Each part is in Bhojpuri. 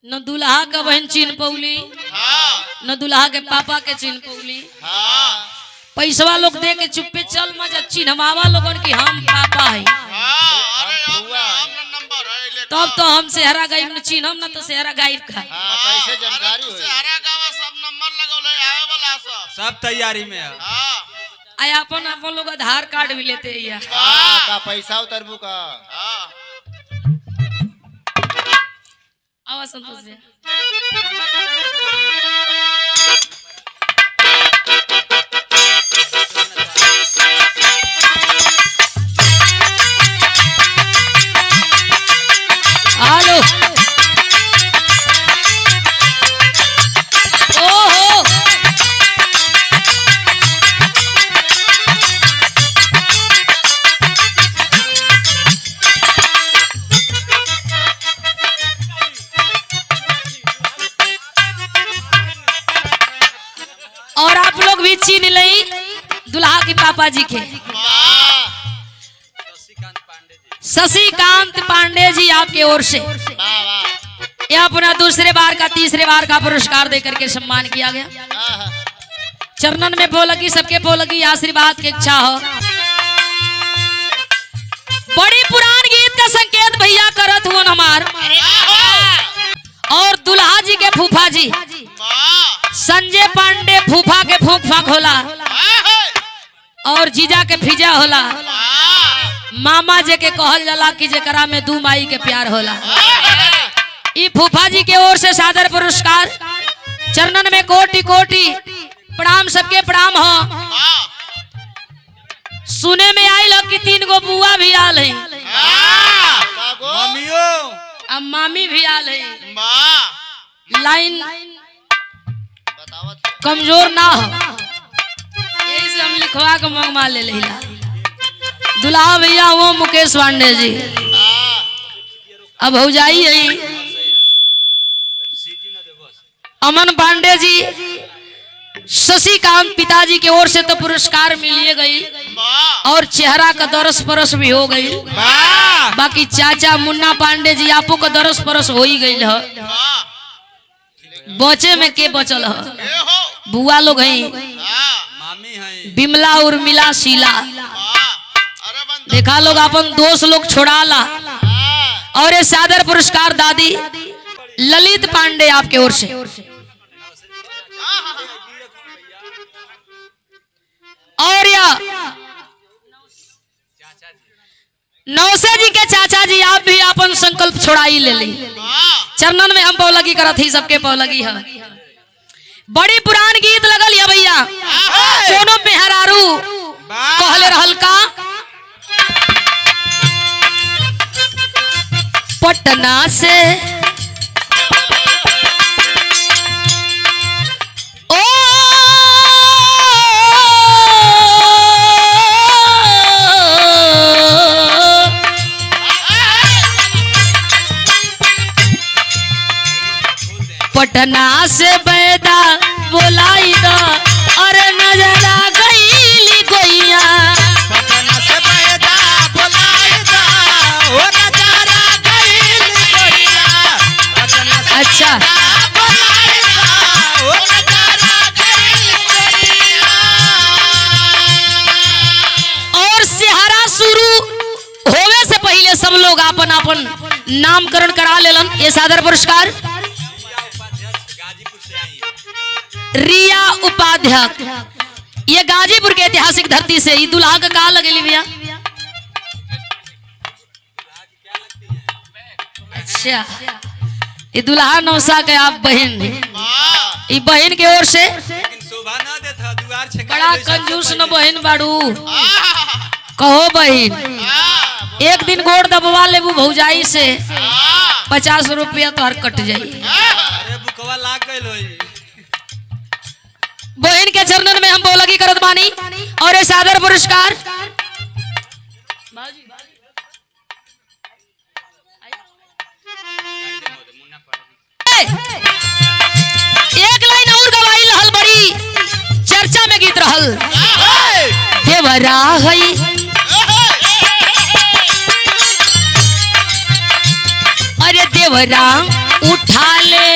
न दुल्हा का बहन चिन्ह पौली न दुल्हा के पापा के चिन्ह पौली। पैसवा लोग दे के चुप्पे चल मजा चिन्हवावा लोगन की हम पापा है। तब तो हम सेहरा गायब न चिन्हम न तो सेहरा गायब खा। सब तैयारी में है। आय अपन अपन लोग आधार कार्ड भी लेते हैं का पैसा उतरबू का आवा संतोष जी। हेलो ओहो और आप लोग भी चीन लई दुल्हा के पापा जी के शशिकांत पांडे जी आपके ओर से यह अपना दूसरे बार का तीसरे बार का पुरस्कार देकर के सम्मान किया गया। चरणन में पोलगी सबके पोलगी आशीर्वाद की इच्छा हो। बड़ी पुरान गीत का संकेत भैया करत हुआ हमार और दुल्हा जी के फूफा जी संजय पांडे फूफा के फूक फाक होला और जीजा के फिजा होला। मामा जे के कहल जाला कि जेकरा में दू माई के प्यार होला। ई फूफा जी के ओर से सादर पुरस्कार चरणन में कोटि कोटि प्रणाम सबके प्रणाम हो। सुने में आयल हो कि 3 गो बुआ भी आल है अब मामी भी आल है। लाइन कमजोर ना हो यही से हम लिखवा के मंगवा ले लेला। दुल्हा भैया वो मुकेश पांडे जी अब हो जाइए अमन पांडे जी शशिकांत पिताजी की ओर से तो पुरस्कार मिलिए गई और चेहरा का दरस परस भी हो गई। बाकी चाचा मुन्ना पांडे जी आपो का दरस परस हो ही गई है। बचे में के बचल है बुआ लोग हैं बिमला उर्मिला शीला देखा लोग अपन दोस्त लोग छोड़ाला। और ये सादर पुरस्कार दादी ललित पांडे आपके ओर से और या नौसे जी के चाचा जी आप भी अपन संकल्प छोड़ाई ले ली। चरणन में हम पौलगी करत ही सबके पौलगी है। बड़ी पुरान गीत लगल है भैया दोनों मेहरारू कहले रहल का पटना से ओ पटना से बैदा बोलाई दो अरे नजरा गईली गोइया पटना से पैदा बोलाई दा हो नजारा गईली गोरिया पटना से अच्छा बोलाई दा हो नजारा गईली गोरिया। और सेहरा शुरू होवे से पहले सब लोग अपन अपन नामकरण करा लेलन। ये सादर पुरस्कार रिया उपाध्याय ये गाजीपुर के ऐतिहासिक धरती से दुल्हा का कहा लगेली भैया। अच्छा ये दुल्हा नौसा के आप बहन ये बहन के ओर से बड़ा कंजूस न बहन बाड़ू कहो बहन एक दिन गोड़ दबवा लेबू भौजाई से 50 रुपया तो हर कट जाई। बहन के चरणन में हम बोलगी करत बानी और ये सादर पुरस्कार एक लाइन और गवाई रहल बड़ी चर्चा में गीत रहल देवरा है अरे देवरा उठा ले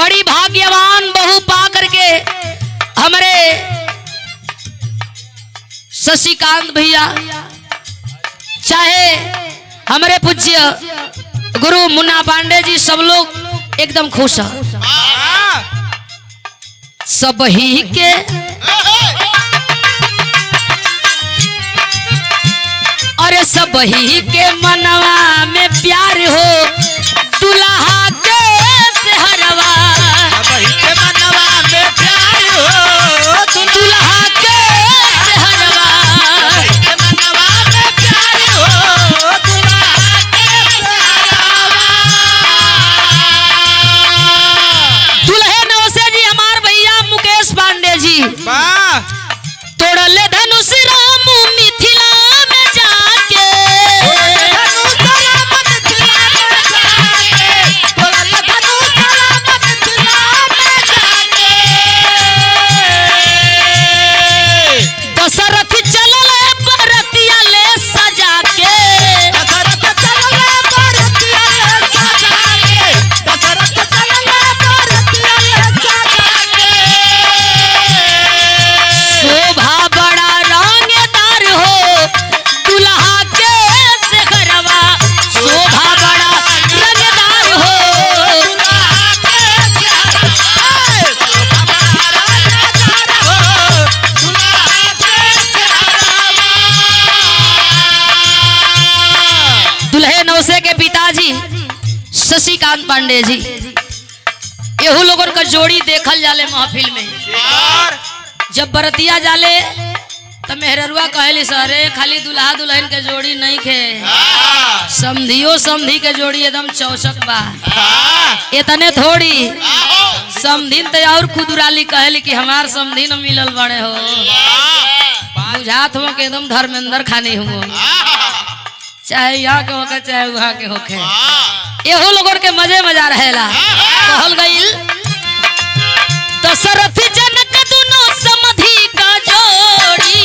बड़ी भाग्यवान बहू पा करके हमारे शशिकांत भैया, चाहे हमारे पूज्य गुरु मुन्ना पांडे जी, सब लोग एकदम खुश है। सब ही के अरे सब ही के मनवा में प्यार हो, दुल्हा के सेहरवा सबही के मनवा में प्यार हो, दुल्हा के सेहरवा सबही के मनवा में प्यार हो, दुल्हा के सेहरवा। दुल्हे नौसे जी हमार भैया मुकेश पांडे जी वाह तोड़ले धनुष राम मिथिला में जाके, दशरथ चलल बरतिया ले सजा के, शोभा बड़ा रंगदार हो, दुल्हा के सेहरवा शोभा बड़ा रंगदार हो। दुल्हे नौसे के पिताजी शशिकांत पांडे जी, एहू लोगन का जोड़ी देखल जाले महफिल में। जब बरतिया जाले तो मेहररुआ कहली सरे खाली दुल्हा दुल्हन के जोड़ी नहीं खे, समधियो समधी के जोड़ी एकदम चौसक बा। इतने थोड़ी समधिन तो और खुदुराली कहली कि हमार समधी न मिलल बड़े हो, बुझात हो के एकदम धर्मेंद्र खानी हो, चाहे यहाँ के होके चाहे वहाँ के होके, एहो लोगन के मजे मजा रहेला। कहल गईल दशरथ जनक दुनो समधी का जोड़ी,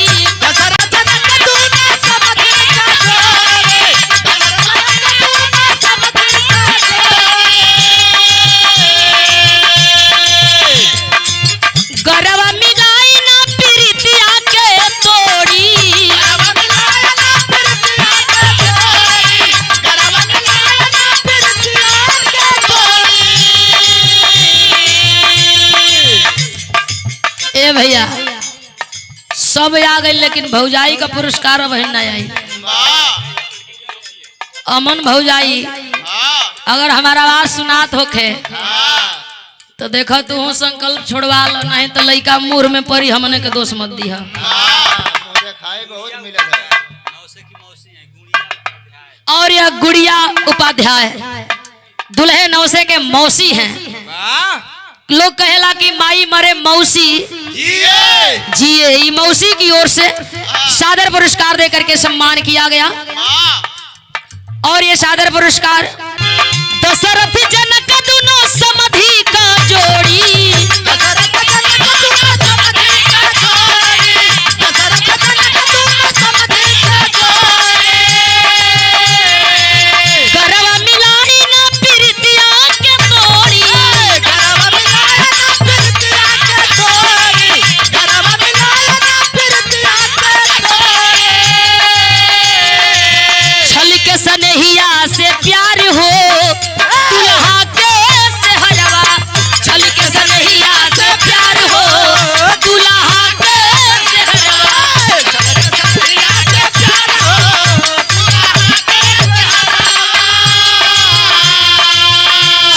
गरवा मिलाई ना प्रीतिया के तोड़ी, ए भैया सब आ गए लेकिन भौजाई का पुरस्कार अब नहीं आई। अमन भौजाई अगर हमारा आवाज सुनात होखे तो देखो तू संकल्प छोड़वा लो, नहीं तो लइका मुंह में पड़ी हमने के दोष मत दिया। और यह गुड़िया उपाध्याय दुल्हे नौसे के मौसी हैं। लोग कहेला कि माई मरे मौसी जिए, ई मौसी की ओर से सादर पुरस्कार देकर के सम्मान किया गया। और ये सादर पुरस्कार दशरथ जनक दुनो समधी का जोड़ी, गरवा मिलाई ना प्रीतिया के तोड़ी, छल के सनहिया से प्यार हो, दुल्हा के सेहरवा छल के सनहिया से प्यार हो, दुल्हा के सेहरवा।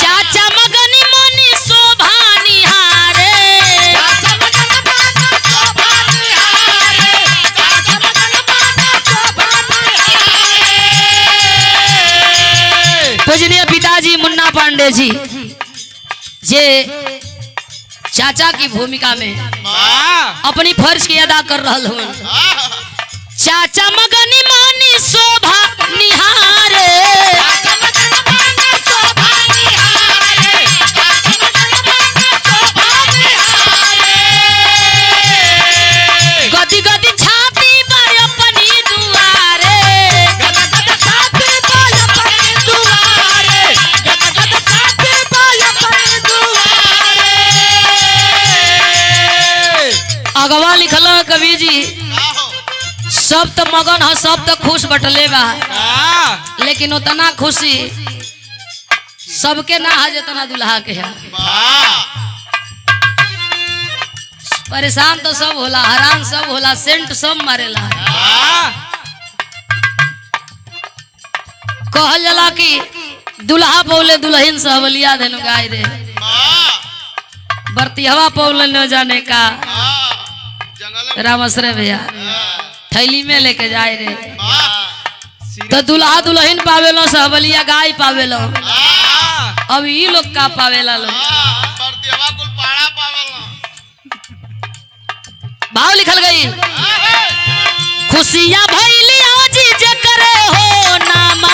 चाचा मगनी मनी शोभा निहारे, पूजनीय पिताजी मुन्ना पांडे जी जे चाचा की भूमिका में अपनी फर्ज की अदा कर रहा हूँ। चाचा मगनी मानी शोभा निहारे, गदी गदी छाती पर अपनी दुआरे, अगवा लिखल कवि जी सब तो मगन है सब तो खुश बटले बा लेकिन उतना खुशी सबके ना है जितना दुल्हा के है। परेशान तो सब होला हैरान सब होला सेंट सब मारेला। कहल जाला कि दुल्हा पौले दुल्हन सहबलिया देनु गाय रे बरतिहवा पौले न जाने का रामसरे भैया थैली में लेके जाए रे तो दुल्हा दुल्हन पावेलो सहबलिया गाय पावेलो अब ई लोग का पावेला लो भाव लिखल गई खुशियां भइली आज जे करे हो नामा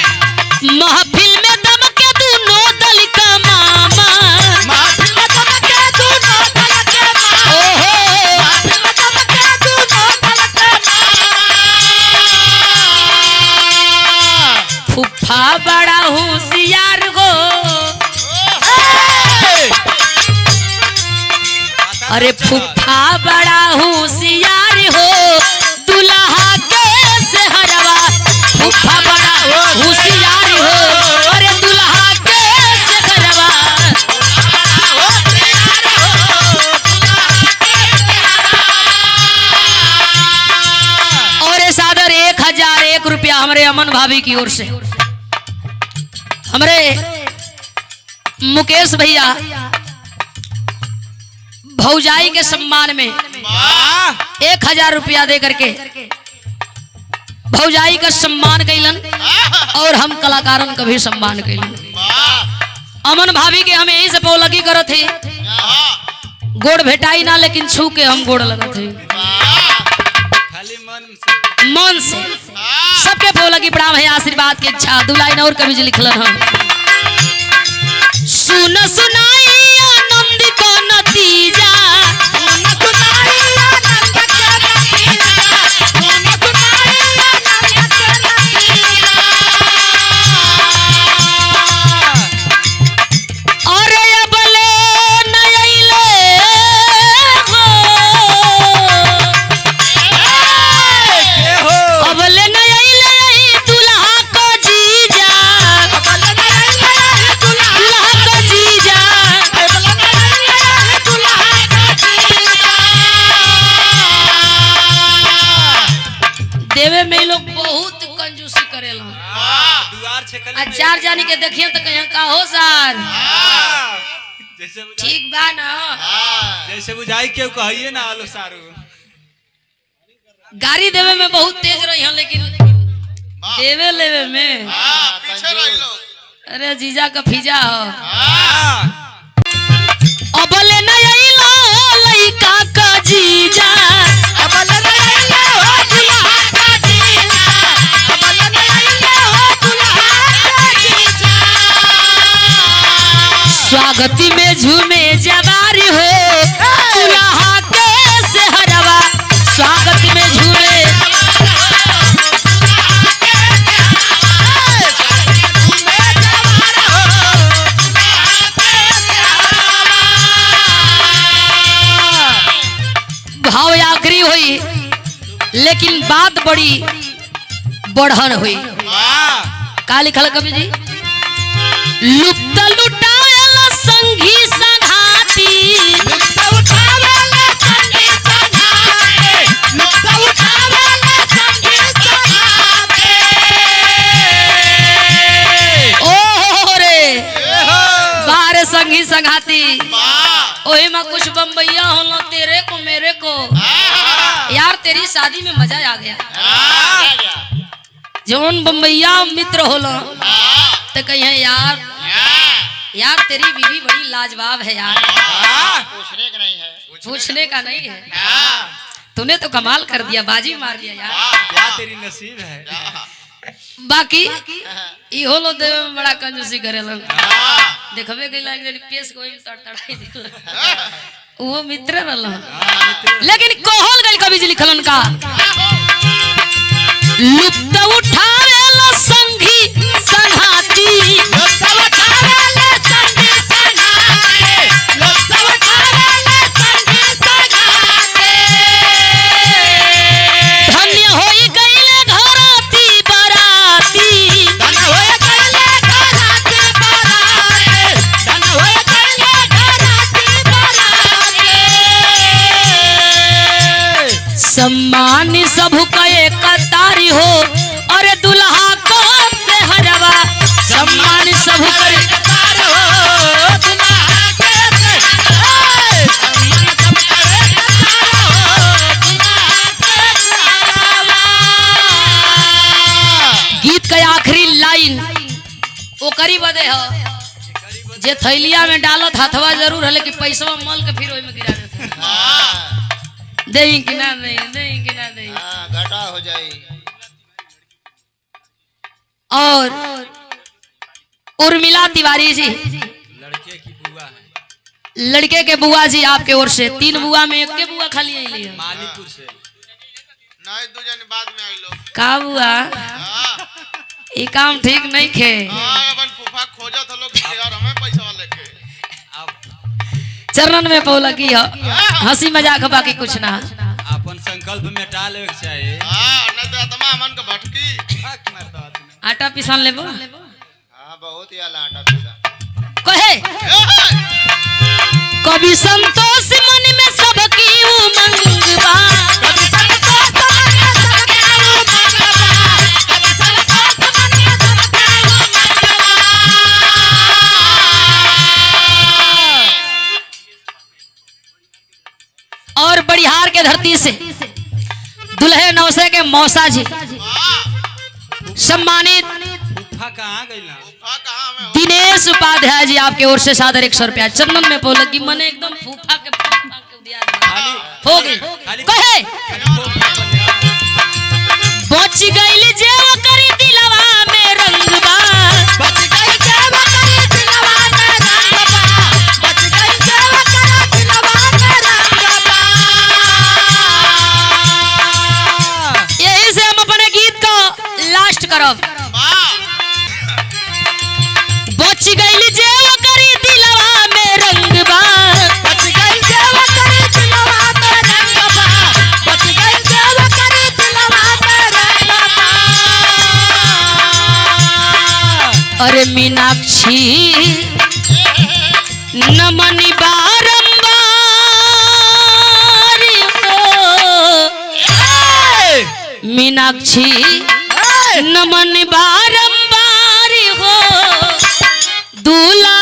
महफिल में दम के दोनों दल का मामा महफिल में दम के दोनों दल के मामा महफिल में दम के दोनों दल के मामा फुफा बड़ा होशियार हो अरे फुफा बड़ा होशियार हो दुल्हा के सेहरवा फुफा बड़ा होशियार हो अरे दुल्हा के सेहरवा और इस आदर 1001 रुपया हमारे अमन भाभी की ओर से हमारे मुकेश भैया भौजाई के सम्मान में 1000 रुपया दे करके भौजाई का सम्मान कैलन और हम कलाकारन का भी सम्मान कैलन। अमन भाभी के हम यही से पौलगी करत थे गोड़ भेटाई ना लेकिन छू के हम गोड़ लगत थे मन से सबके पौलगी प्रणाम है आशीर्वाद की इच्छा दो लाइन और कवि जी लिखलन हम सुन सुनाई आनंद का नतीजा देवे में लोग बहुत कंजूसी करेला चार जानी के देखिए तो कहीं का हो सर ठीक बा ना जैसे बुझाई क्यों कहिए ना आलो सारू गाड़ी देवे में बहुत तेज रही है लेकिन देवे लेवे में पीछे रही लो अरे जीजा का फिजा हो अबले न आइलो लइका का जीजा अबले न आइलो दुल्हा का जीजा अबले न आइलो दुल्हा का जीजा स्वागत में झूमे जवारी हो दुल्हा के सेहरवा स्वागत में झूमे भाव आखिरी हुई लेकिन बात बड़ी बढ़न हुई का लिखल कवि जी लुप्त लुटावेला संगी संघाती लुप्त उठावेला संगी संघाती लुप्त उठावेला संगी संघाती ओ रे बाहर संगी संघाती ओही में कुछ बम्बैया होलो तेरे को मेरे को यार तेरी शादी में मजा आ गया जौन बम्बैया मित्र होलो तो कहे यार यार तेरी बीवी बड़ी लाजवाब है यार पूछने का नहीं है तूने तो कमाल कर दिया बाजी मार दिया यार क्या तेरी नसीब है बाकी ई होलो देवे में बड़ा कंजूसी करेलन देखबे गइला एक पेश कोई तड़तड़ाई दिल वो मित्र रहल लेकिन कहल गइल कवि जी लिखलन का लुप्त उठावेला संगी संघाती धन्य होई गईले घराती बराती सम्मान सबु कहे कतारी हो अरे दुल्हा कब से हरवा सम्मान सबु करे गीत का आखिरी लाइन वो करी बदे हो जे थैलिया में डालत हथवा जरूर है लेकिन पैसा मल के फिर ओई में गिरा देते देई कि ना देई घाटा हो जाए। और उर्मिला तिवारी जी लड़के की बुआ है, लड़के के बुआ जी आपके ओर से 3 बुआ में एक के बुआ खाली आई है मालीपुर से नहीं, 2 जन बाद में आई लोग का बुआ ये काम ठीक नहीं खे अपन फूफा खोजत लोग यार हमें पैसा लेके चरणन में पौला की हो हंसी मजाक बाकी कुछ ना अपन संकल्प में टाल लेके चाहिए नहीं तो आत्मा मन का भटकी आटा पिसान लेबो बहुत ही आटा पिसा कहे कभी संतोष मन में सबकी उमंग बा और बड़िहार के धरती से दुल्हे नौसे के मौसा जी सम्मानित कहाँ गई ना दिनेश उपाध्याय जी आपके ओर से सादर 100 रुपया चंदन में बोल कि मने एकदम फूफा के हो गई कहे बच गई जेव करी दिलवा में रंगबा बच गई जेव करी दिलवा में रंगबा बच गई जेव करी दिलवा में रंगबा। यही से हम अपने गीत का लास्ट करब बच गई जेव करी दिलवा में रंगबा बच गई जेव करी दिलवा में रंगबा बच गई जेव करी दिलवा में रंगबा। अरे मीनाक्षी नमनी बारंबार हो मीनाक्षी नमन बारंबार हो दूल्हा